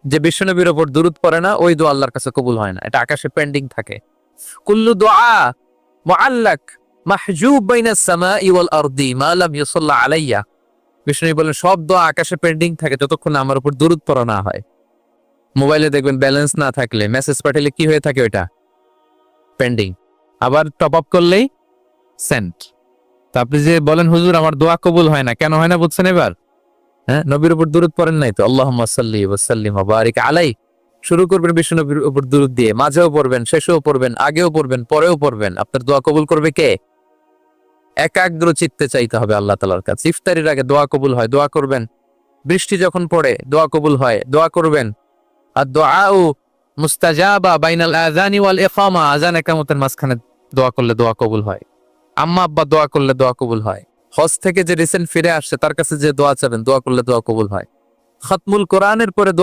যে বিশ্বনবীর উপর দুরূদ পড়ে না ওই দোয়া আল্লাহর কাছে কবুল হয় না, এটা আকাশে পেন্ডিং থাকে। কুল্লু দুআ মুআল্লাক মাহজুব বাইনাস সামাই ওয়াল আরদি মা লাম ইউসাল্লা আলাইয়া। বিশ্বনবী বলেন সব দোয়া আকাশে পেন্ডিং থাকে যতক্ষণ আমার উপর দুরূদ পড়া না হয়। মোবাইলে দেখবেন ব্যালেন্স না থাকলে মেসেজ পাঠালে কি হয়ে থাকে, ওটা পেন্ডিং, আবার টপ আপ করলেই সেন্ট। তা আপনি যে বলেন হুজুর আমার দোয়া কবুল হয় না, কেন হয় না বুঝছেন এবার? হ্যাঁ, নবীর উপর দুরূদ পড়েন নাই তো। আল্লাহুম্মা সাল্লি ওয়া সাল্লিম ওয়া বারিক আলাই, শুরু করবেন বিশ্ব নবীর উপর দুরূদ দিয়ে, মাঝেও পড়বেন, শেষেও পড়বেন, আগেও পড়বেন, পরেও পড়বেন। আপনার দোয়া কবুল করবে কে? একাগ্র চিত্তে চাইতে হবে আল্লাহ তাআলার কাছে। ইফতারির আগে দোয়া কবুল হয়, দোয়া করবেন। বৃষ্টি যখন পড়ে দোয়া কবুল হয়, দোয়া করবেন। আর দুআউ মুস্তাজাবা বাইনাল আযানি ওয়াল ইকামা, আযান ইকামতের মাঝখানে দোয়া করলে দোয়া কবুল হয়। আম্মা আব্বা দোয়া করলে দোয়া কবুল হয়। হজ থেকে যে রিসেন্ট ফিরে আসছে তার কাছে যে দোয়া চাবেন, দোয়া করলে দোয়া কবুল হয়। খতমুল কোরআনের পরে দোয়া